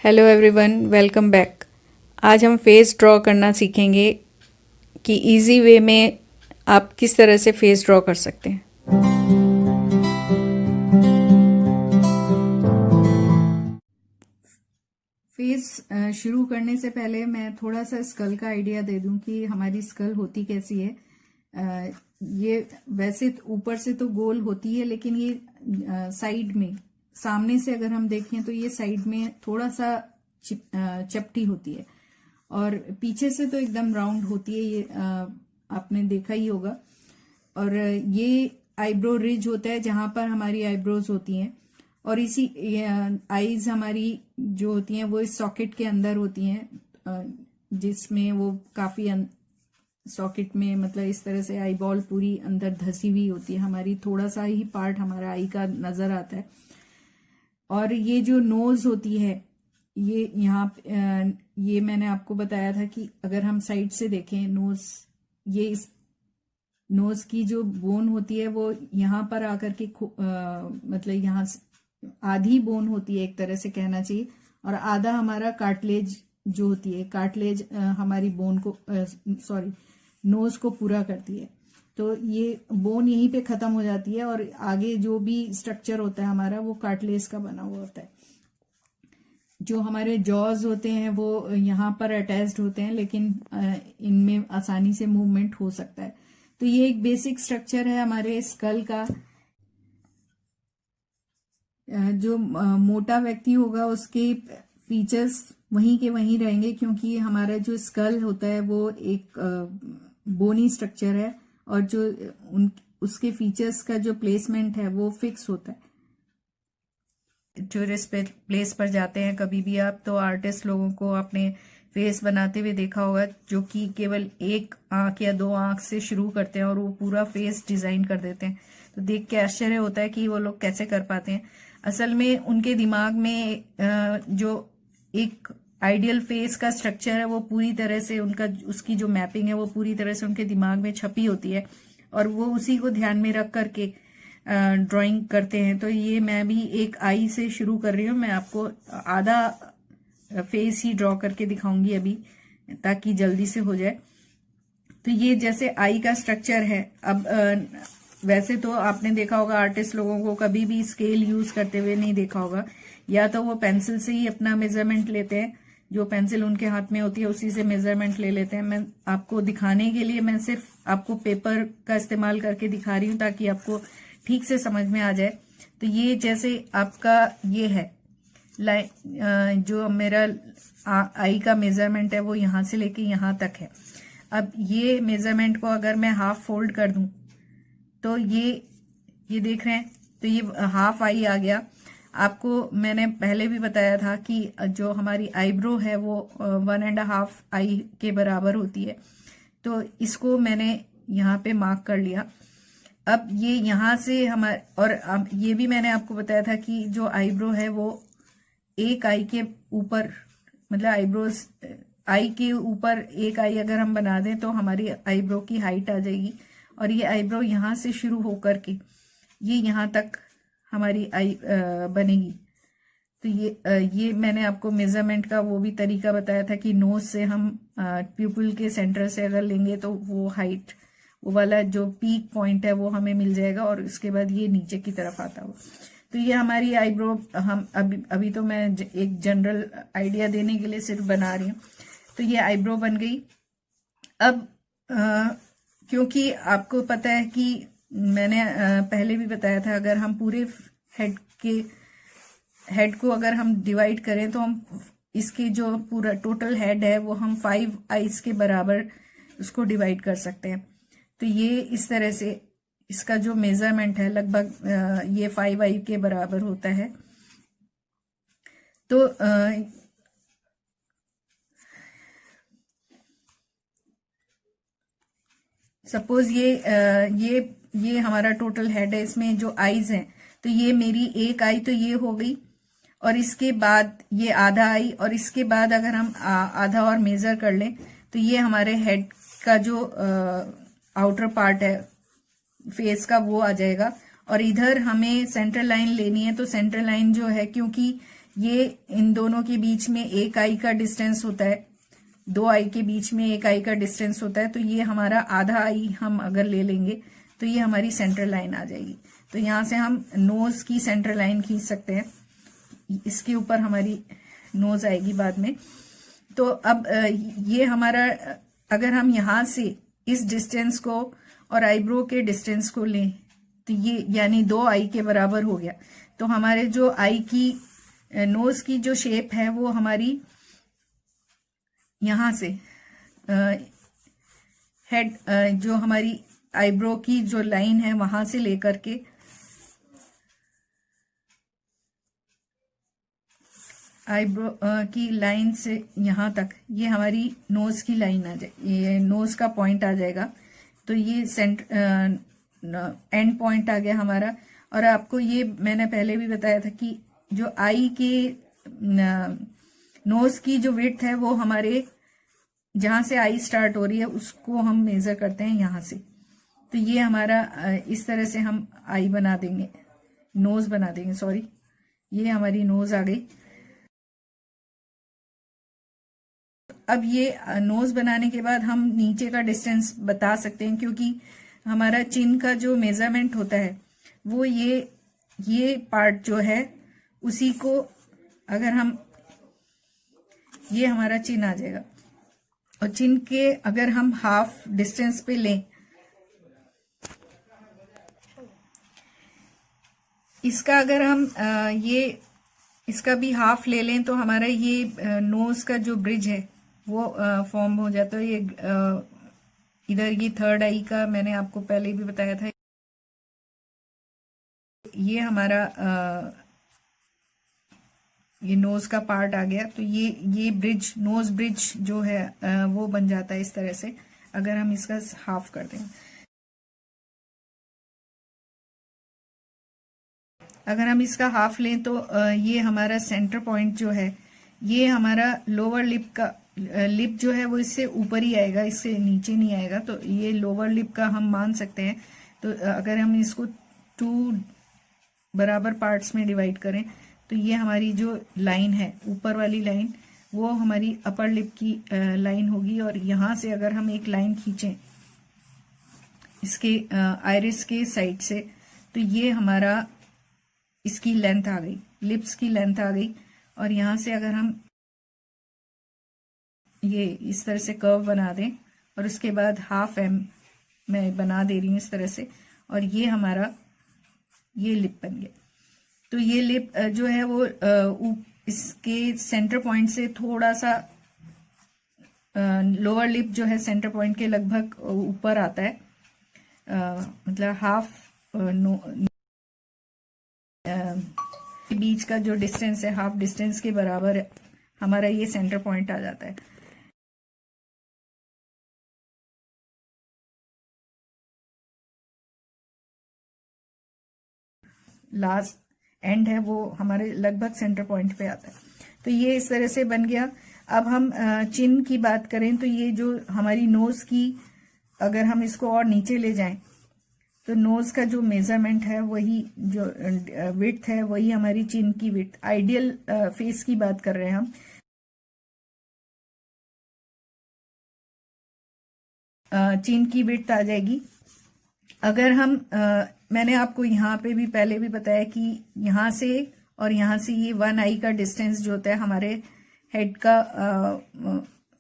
Hello everyone, welcome back. आज हम face draw करना सीखेंगे कि इजी वे में आप किस तरह से फेस ड्रॉ कर सकते हैं। फेस शुरू करने से पहले मैं थोड़ा सा स्कल का आइडिया दे दूं कि हमारी स्कल होती कैसी है। ये वैसे ऊपर से तो गोल होती है, लेकिन ये साइड में, सामने से अगर हम देखें तो ये साइड में थोड़ा सा चपटी होती है, और पीछे से तो एकदम राउंड होती है। ये आपने देखा ही होगा। और ये आईब्रो रिज होता है जहां पर हमारी आईब्रोज होती हैं, और इसी आईज हमारी जो होती हैं वो इस सॉकेट के अंदर होती हैं, जिसमें वो काफी सॉकेट में, मतलब इस तरह से आई बॉल पूरी अंदर धसी हुई होती है हमारी। थोड़ा सा ही पार्ट हमारा आई का नजर आता है। और ये जो नोज होती है, ये ये मैंने आपको बताया था कि अगर हम साइड से देखें नोज, ये इस नोज की जो बोन होती है वो यहाँ पर आकर के मतलब यहाँ आधी बोन होती है एक तरह से कहना चाहिए, और आधा हमारा कार्टिलेज जो होती है, कार्टिलेज हमारी बोन को सॉरी नोज को पूरा करती है। तो ये बोन यहीं पे खत्म हो जाती है, और आगे जो भी स्ट्रक्चर होता है हमारा वो कार्टिलेज का बना हुआ होता है। जो हमारे जॉज होते हैं वो यहाँ पर अटैच्ड होते हैं, लेकिन इनमें आसानी से मूवमेंट हो सकता है। तो ये एक बेसिक स्ट्रक्चर है हमारे स्कल का। जो मोटा व्यक्ति होगा उसके फीचर्स वहीं के वहीं रहेंगे, क्योंकि हमारा जो स्कल होता है वो एक बोनी स्ट्रक्चर है, और जो उसके फीचर्स का जो प्लेसमेंट है वो फिक्स होता है। टूरिस्ट प्लेस पर जाते हैं कभी भी आप, तो आर्टिस्ट लोगों को अपने फेस बनाते हुए देखा होगा, जो कि केवल एक आंख या दो आंख से शुरू करते हैं और वो पूरा फेस डिजाइन कर देते हैं। तो देख के आश्चर्य होता है कि वो लोग कैसे कर पाते हैं। असल में उनके दिमाग में जो एक आइडियल फेस का स्ट्रक्चर है वो पूरी तरह से उसकी जो मैपिंग है वो पूरी तरह से उनके दिमाग में छपी होती है, और वो उसी को ध्यान में रख करके ड्राइंग करते हैं। तो ये मैं भी एक आई से शुरू कर रही हूँ। मैं आपको आधा फेस ही ड्रॉ करके दिखाऊंगी अभी, ताकि जल्दी से हो जाए। तो ये जैसे आई का स्ट्रक्चर है। अब वैसे तो आपने देखा होगा आर्टिस्ट लोगों को कभी भी स्केल यूज करते हुए नहीं देखा होगा, या तो वो पेंसिल से ही अपना मेजरमेंट लेते हैं, जो पेंसिल उनके हाथ में होती है उसी से मेजरमेंट ले लेते हैं। मैं आपको दिखाने के लिए मैं सिर्फ आपको पेपर का इस्तेमाल करके दिखा रही हूँ, ताकि आपको ठीक से समझ में आ जाए। तो ये जैसे आपका ये है लाइन, जो मेरा आई का मेजरमेंट है वो यहां से लेके यहां तक है। अब ये मेजरमेंट को अगर मैं हाफ फोल्ड कर दूं तो ये देख रहे हैं, तो ये हाफ आई आ गया। आपको मैंने पहले भी बताया था कि जो हमारी आईब्रो है वो 1.5 आई के बराबर होती है। तो इसको मैंने यहाँ पे मार्क कर लिया। अब ये यहाँ से हमारे, और अब ये भी मैंने आपको बताया था कि जो आईब्रो है वो एक आई के ऊपर, मतलब आईब्रोज आई के ऊपर एक आई अगर हम बना दें तो हमारी आईब्रो की हाइट आ जाएगी, और ये आईब्रो यहाँ से शुरू होकर के ये यहाँ तक हमारी आई बनेगी। तो ये मैंने आपको मेजरमेंट का वो भी तरीका बताया था कि नोज से हम प्यूपिल के सेंटर से अगर लेंगे तो वो हाइट, वो वाला जो पीक पॉइंट है वो हमें मिल जाएगा, और उसके बाद ये नीचे की तरफ आता हो। तो ये हमारी आईब्रो, हम अभी तो मैं एक जनरल आइडिया देने के लिए सिर्फ बना रही हूँ। तो ये आईब्रो बन गई। अब क्योंकि आपको पता है कि मैंने पहले भी बताया था, अगर हम पूरे हेड को अगर हम डिवाइड करें तो हम इसके जो पूरा टोटल हेड है वो हम 5 आईज के बराबर उसको डिवाइड कर सकते हैं। तो ये इस तरह से इसका जो मेजरमेंट है लगभग ये 5 आई के बराबर होता है। तो सपोज ये हमारा टोटल हेड है, इसमें जो आईज हैं, तो ये मेरी एक आई तो ये हो गई, और इसके बाद ये आधा आई, और इसके बाद अगर हम आधा और मेजर कर लें तो ये हमारे हेड का जो आउटर पार्ट है फेस का वो आ जाएगा। और इधर हमें सेंटर लाइन लेनी है, तो सेंटर लाइन जो है, क्योंकि ये इन दोनों के बीच में एक आई का डिस्टेंस होता है, दो आई के बीच में एक आई का डिस्टेंस होता है, तो ये हमारा आधा आई हम अगर ले लेंगे तो ये हमारी सेंटर लाइन आ जाएगी। तो यहाँ से हम नोज की सेंटर लाइन खींच सकते हैं, इसके ऊपर हमारी नोज आएगी बाद में। तो अब ये हमारा, अगर हम यहाँ से इस डिस्टेंस को और आईब्रो के डिस्टेंस को लें तो ये यानी 2 आई के बराबर हो गया। तो हमारे जो आई की नोज की जो शेप है वो हमारी यहाँ से हेड जो हमारी आईब्रो की जो लाइन है वहां से लेकर के आईब्रो की लाइन से यहाँ तक ये हमारी नोज की लाइन आ जाए, ये नोज का पॉइंट आ जाएगा। तो ये एंड पॉइंट आ गया हमारा। और आपको ये मैंने पहले भी बताया था कि जो आई के नोज की जो विड्थ है वो हमारे जहां से आई स्टार्ट हो रही है उसको हम मेजर करते हैं यहाँ से। तो ये हमारा इस तरह से हम आई बना देंगे, नोज बना देंगे, सॉरी, ये हमारी नोज आ गई। अब ये नोज बनाने के बाद हम नीचे का डिस्टेंस बता सकते हैं, क्योंकि हमारा चिन का जो मेजरमेंट होता है वो ये पार्ट जो है उसी को अगर हम, ये हमारा चिन आ जाएगा। और चिन के अगर हम हाफ डिस्टेंस पे लें, इसका अगर हम इसका भी हाफ ले लें तो हमारा ये नोज का जो ब्रिज है वो फॉर्म हो जाता है। ये इधर ये थर्ड आई का मैंने आपको पहले भी बताया था, ये हमारा ये नोज का पार्ट आ गया। तो ये ब्रिज, नोज ब्रिज जो है वो बन जाता है इस तरह से अगर हम इसका हाफ कर दें। अगर हम इसका हाफ लें तो ये हमारा सेंटर पॉइंट जो है, ये हमारा लोअर लिप का लिप जो है वो इससे ऊपर ही आएगा, इससे नीचे नहीं आएगा। तो ये लोअर लिप का हम मान सकते हैं। तो अगर हम इसको 2 बराबर पार्ट्स में डिवाइड करें तो ये हमारी जो लाइन है ऊपर वाली लाइन वो हमारी अपर लिप की लाइन होगी। और यहाँ से अगर हम एक लाइन खींचें इसके आइरिस के साइड से तो ये हमारा इसकी लेंथ आ गई, लिप्स की लेंथ आ गई। और यहाँ से अगर हम ये इस तरह से कर्व बना दें और उसके बाद हाफ एम मैं बना दे रही हूँ इस तरह से, और ये हमारा ये लिप बन गया। तो ये लिप जो है वो इसके सेंटर पॉइंट से थोड़ा सा लोअर लिप जो है सेंटर पॉइंट के लगभग ऊपर आता है, मतलब हाफ बीच का जो डिस्टेंस है हाफ डिस्टेंस के बराबर हमारा ये सेंटर पॉइंट आ जाता है। लास्ट एंड है वो हमारे लगभग सेंटर पॉइंट पे आता है। तो ये इस तरह से बन गया। अब हम चिन की बात करें तो ये जो हमारी नोज की, अगर हम इसको और नीचे ले जाएं तो नोज का जो मेजरमेंट है वही, जो विड्थ है वही हमारी चिन की विड्थ। आइडियल फेस की बात कर रहे हैं हम। चिन की विड्थ आ जाएगी। अगर हम मैंने आपको यहाँ पे भी पहले भी बताया कि यहाँ से और यहाँ से ये 1 आई का डिस्टेंस जो होता है हमारे हेड का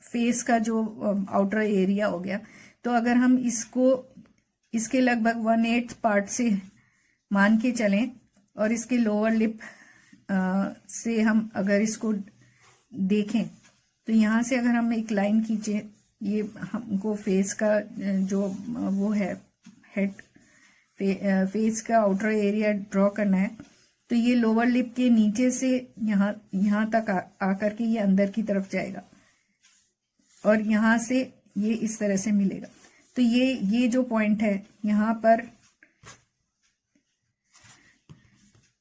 फेस का जो आउटर एरिया हो गया। तो अगर हम इसको इसके लगभग 1/8 पार्ट से मान के चलें और इसके लोअर लिप से हम अगर इसको देखें तो यहाँ से अगर हम एक लाइन खींचे, ये हमको फेस का जो वो है हेड फेस का आउटर एरिया ड्रॉ करना है। तो ये लोअर लिप के नीचे से यहाँ तक आकर के ये अंदर की तरफ जाएगा और यहाँ से ये इस तरह से मिलेगा। तो ये जो पॉइंट है यहाँ पर,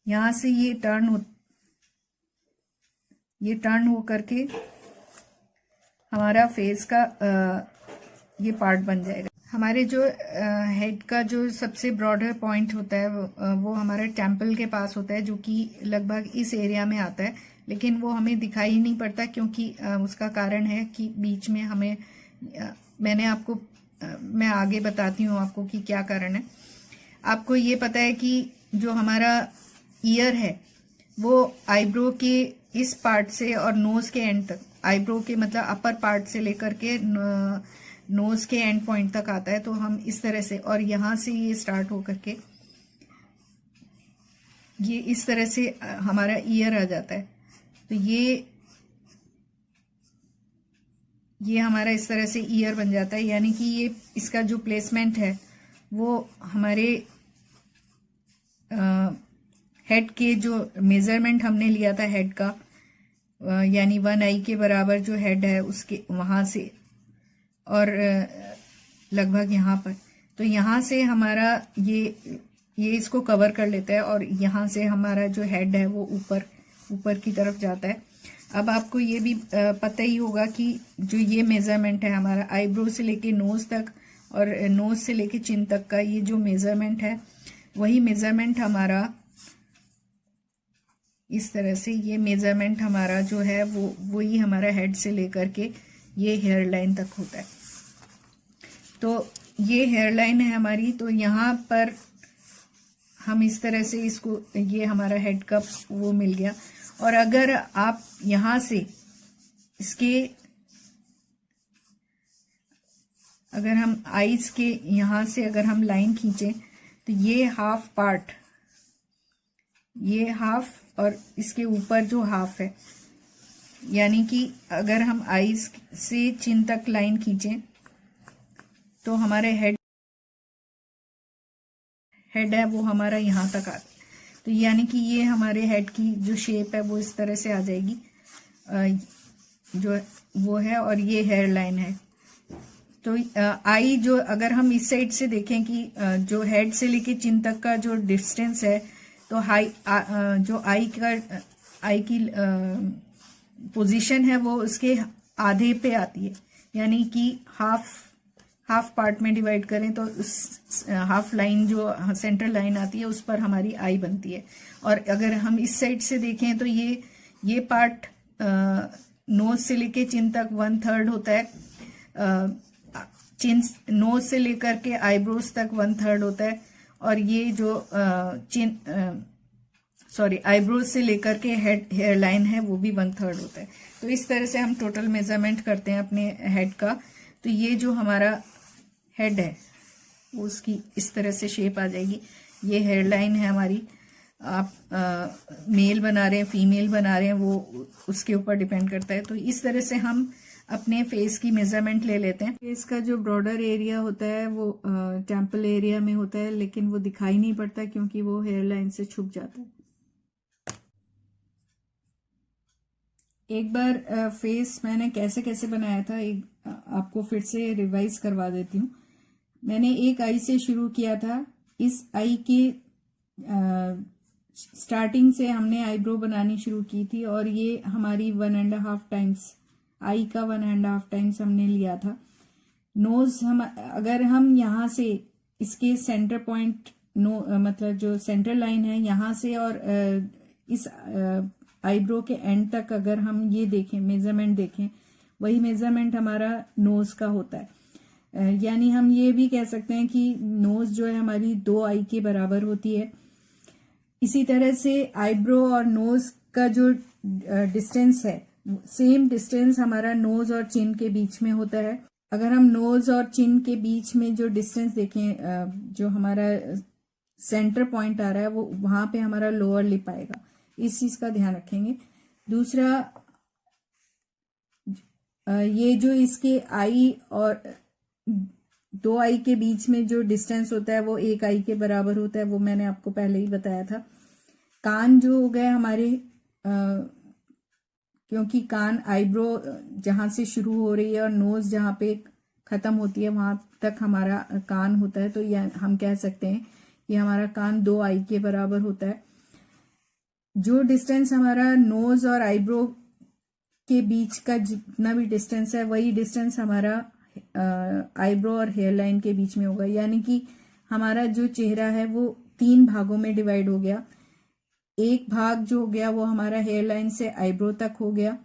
यहाँ से ये टर्न हो करके हमारा फेस का ये पार्ट बन जाएगा। हमारे जो हेड का जो सबसे ब्रॉडर पॉइंट होता है वो हमारे टेम्पल के पास होता है, जो कि लगभग इस एरिया में आता है। लेकिन वो हमें दिखाई नहीं पड़ता, क्योंकि उसका कारण है कि बीच में हमें मैंने आपको मैं आगे बताती हूँ आपको कि क्या कारण है। आपको ये पता है कि जो हमारा ईयर है वो आईब्रो के इस पार्ट से और नोज के एंड तक, आईब्रो के मतलब अपर पार्ट से लेकर के नोज के एंड पॉइंट तक आता है। तो हम इस तरह से, और यहाँ से ये स्टार्ट होकर के ये इस तरह से हमारा ईयर आ जाता है। तो ये हमारा इस तरह से ईयर बन जाता है, यानी कि ये इसका जो प्लेसमेंट है वो हमारे हेड के जो मेजरमेंट हमने लिया था हेड का, यानी 1 आई के बराबर जो हेड है उसके वहां से और लगभग यहाँ पर, तो यहाँ से हमारा ये इसको कवर कर लेता है और यहाँ से हमारा जो हेड है वो ऊपर की तरफ जाता है। अब आपको ये भी पता ही होगा कि जो ये मेजरमेंट है हमारा आईब्रो से लेके नोज तक और नोज से लेके चिन तक का, ये जो मेजरमेंट है वही मेजरमेंट हमारा इस तरह से, ये मेजरमेंट हमारा जो है वो वही हमारा हेड से लेकर के ये हेयर लाइन तक होता है। तो ये हेयर लाइन है हमारी। तो यहाँ पर हम इस तरह से इसको, ये हमारा हेड का वो मिल गया। और अगर आप यहाँ से इसके, अगर हम आईज के यहाँ से अगर हम लाइन खींचें तो ये हाफ पार्ट, ये हाफ और इसके ऊपर जो हाफ है, यानी कि अगर हम आईज से चिन तक लाइन खींचें तो हमारे हेड है वो हमारा यहाँ तक आता है। तो यानी कि ये हमारे हेड की जो शेप है वो इस तरह से आ जाएगी, जो वो है, और ये हेयर लाइन है। तो आई जो, अगर हम इस साइड से देखें कि जो हेड से लेके चिन तक का जो डिस्टेंस है, तो जो आई की पोजीशन है वो उसके आधे पे आती है, यानी कि हाफ पार्ट में डिवाइड करें तो उस हाफ लाइन जो सेंट्रल लाइन आती है उस पर हमारी आई बनती है। और अगर हम इस साइड से देखें तो ये पार्ट नोज से लेके चिन तक 1/3 होता है, चिन नोज से लेकर के आईब्रोज तक 1/3 होता है, और ये जो आईब्रोज से लेकर के हेयर लाइन है वो भी 1/3 होता है। तो इस तरह से हम टोटल मेजरमेंट करते हैं अपने हेड का। तो ये जो हमारा हेड है वो उसकी इस तरह से शेप आ जाएगी। ये हेयर लाइन है हमारी। आप मेल बना रहे हैं, फीमेल बना रहे हैं, वो उसके ऊपर डिपेंड करता है। तो इस तरह से हम अपने फेस की मेजरमेंट ले लेते हैं। फेस का जो ब्रॉडर एरिया होता है वो टेम्पल एरिया में होता है, लेकिन वो दिखाई नहीं पड़ता क्योंकि वो हेयर लाइन से छुप जाता है। एक बार फेस मैंने कैसे कैसे बनाया था, आपको फिर से रिवाइज करवा देती हूँ। मैंने एक आई से शुरू किया था। इस आई की स्टार्टिंग से हमने आईब्रो बनानी शुरू की थी, और ये हमारी 1.5 टाइम्स, आई का 1.5 टाइम्स हमने लिया था। नोज अगर हम यहाँ से इसके सेंटर पॉइंट, मतलब जो सेंटर लाइन है यहाँ से और इस आईब्रो के एंड तक अगर हम ये देखें, मेजरमेंट देखें, वही मेजरमेंट हमारा नोज का होता है। यानी हम ये भी कह सकते हैं कि नोज जो है हमारी 2 आई के बराबर होती है। इसी तरह से आईब्रो और नोज का जो डिस्टेंस है, सेम डिस्टेंस हमारा नोज और चिन के बीच में होता है। अगर हम नोज और चिन के बीच में जो डिस्टेंस देखें, जो हमारा सेंटर पॉइंट आ रहा है, वो वहां पे हमारा लोअर लिप आएगा। इस चीज का ध्यान रखेंगे। दूसरा, ये जो इसके आई और 2 आई के बीच में जो डिस्टेंस होता है वो 1 आई के बराबर होता है, वो मैंने आपको पहले ही बताया था। कान जो हो गए हमारे, क्योंकि कान आईब्रो जहां से शुरू हो रही है और नोज जहां पे खत्म होती है वहां तक हमारा कान होता है, तो यह हम कह सकते हैं कि हमारा कान 2 आई के बराबर होता है। जो डिस्टेंस हमारा नोज और आईब्रो के बीच का जितना भी डिस्टेंस है, वही डिस्टेंस हमारा आईब्रो और हेयर लाइन के बीच में होगा। यानी कि हमारा जो चेहरा है वो 3 भागों में डिवाइड हो गया। एक भाग जो हो गया वो हमारा हेयर लाइन से आईब्रो तक हो गया,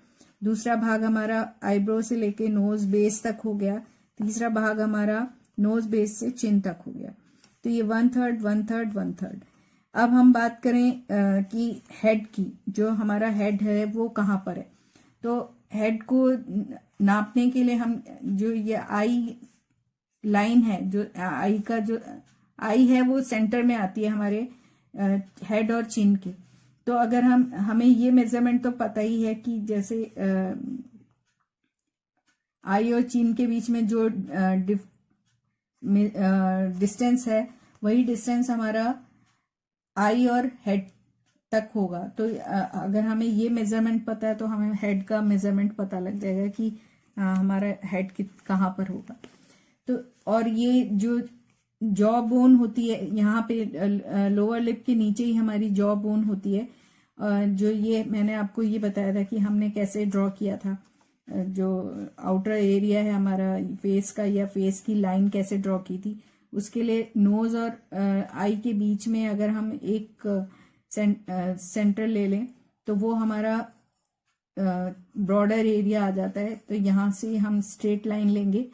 दूसरा भाग हमारा आईब्रो से लेके नोज बेस तक हो गया, तीसरा भाग हमारा नोज बेस से चिन तक हो गया। तो ये 1/3 1/3 1/3। अब हम बात करें कि हेड की, जो हमारा हेड है वो कहाँ पर है। तो हेड को नापने के लिए हम जो ये आई लाइन है, जो आई का जो आई है वो सेंटर में आती है हमारे हेड और चिन के। तो अगर हमें ये मेजरमेंट तो पता ही है कि जैसे आई और चिन के बीच में जो डिस्टेंस है वही डिस्टेंस हमारा आई और हेड तक होगा। तो अगर हमें ये मेजरमेंट पता है तो हमें हेड का मेजरमेंट पता लग जाएगा कि हमारा हेड कहाँ पर होगा। तो और ये जो जॉ बोन होती है यहाँ पे लोअर लिप के नीचे ही हमारी जॉ बोन होती है, जो ये मैंने आपको ये बताया था कि हमने कैसे ड्रॉ किया था, जो आउटर एरिया है हमारा फेस का या फेस की लाइन कैसे ड्रॉ की थी। उसके लिए नोज और आई के बीच में अगर हम एक सेंटर ले लें तो वो हमारा ब्रॉडर एरिया आ जाता है। तो यहाँ से हम स्ट्रेट लाइन लेंगे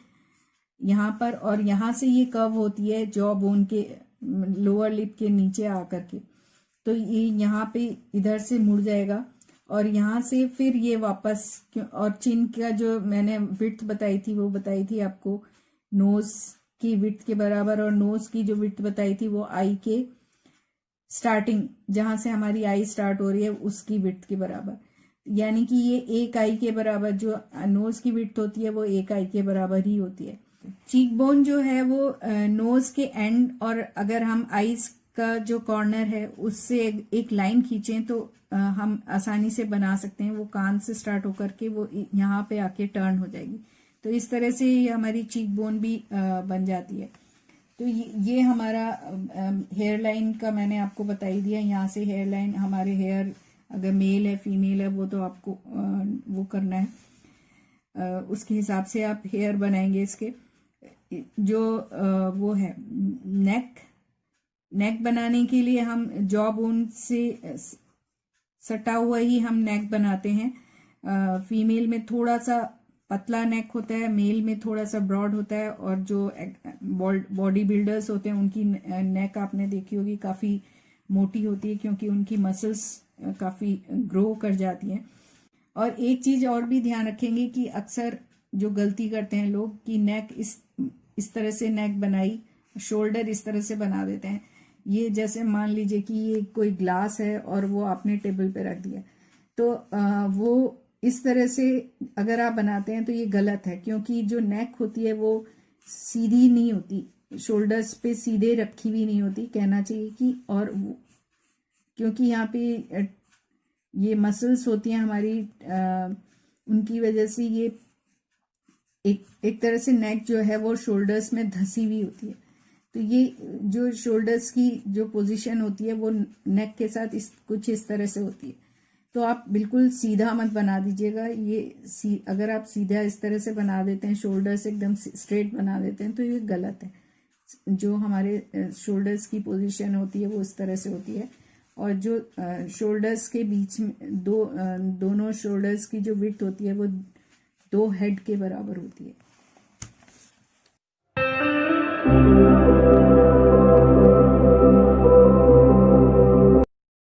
यहाँ पर, और यहाँ से ये कर्व होती है जॉ बोन के लोअर लिप के नीचे आकर के। तो ये यहाँ पे इधर से मुड़ जाएगा और यहाँ से फिर ये वापस, और चिन का जो मैंने विड्थ बताई थी वो बताई थी आपको नोज की विड्थ के बराबर, और नोज की जो विड्थ बताई थी वो आई के स्टार्टिंग, जहां से हमारी आई स्टार्ट हो रही है उसकी विड्थ के बराबर। यानी कि ये एक आई के बराबर, जो नोज की विड्थ होती है वो एक आई के बराबर ही होती है। चीक बोन जो है वो नोज के एंड, और अगर हम आईज का जो कॉर्नर है उससे एक लाइन खींचें तो हम आसानी से बना सकते हैं। वो कान से स्टार्ट होकर के वो यहाँ पे आके टर्न हो जाएगी। तो इस तरह से ये हमारी चीक बोन भी बन जाती है। तो ये हमारा हेयर लाइन का मैंने आपको बता ही दिया। यहाँ से हेयर लाइन, हमारे हेयर अगर मेल है फीमेल है वो तो आपको वो करना है, उसके हिसाब से आप हेयर बनाएंगे। इसके जो वो है नेक बनाने के लिए हम जॉ बोन से सटा हुआ ही हम नेक बनाते हैं। फीमेल में थोड़ा सा पतला नेक होता है, मेल में थोड़ा सा ब्रॉड होता है, और जो बॉडी बिल्डर्स होते हैं उनकी नेक आपने देखी होगी काफी मोटी होती है, क्योंकि उनकी मसल्स काफी ग्रो कर जाती हैं। और एक चीज और भी ध्यान रखेंगे कि अक्सर जो गलती करते हैं लोग कि नेक इस तरह से नेक बनाई, शोल्डर इस तरह से बना देते हैं। ये जैसे मान लीजिए कि ये कोई ग्लास है और वो आपने टेबल पे रख दिया, तो वो इस तरह से अगर आप बनाते हैं तो ये गलत है, क्योंकि जो नेक होती है वो सीधी नहीं होती, शोल्डर्स पे सीधे रखी हुई नहीं होती, कहना चाहिए कि, और वो क्योंकि यहाँ पे ये मसल्स होती हैं हमारी, उनकी वजह से ये एक तरह से नेक जो है वो शोल्डर्स में धसी हुई होती है। तो ये जो शोल्डर्स की जो पोजीशन होती है वो नेक के साथ कुछ इस तरह से होती है। तो आप बिल्कुल सीधा मत बना दीजिएगा। ये अगर आप सीधा इस तरह से बना देते हैं, शोल्डर्स एकदम स्ट्रेट बना देते हैं, तो ये गलत है। जो हमारे शोल्डर्स की पोजीशन होती है वो इस तरह से होती है, और जो शोल्डर्स के बीच में दोनों शोल्डर्स की जो विड्थ होती है वो 2 हेड के बराबर होती है।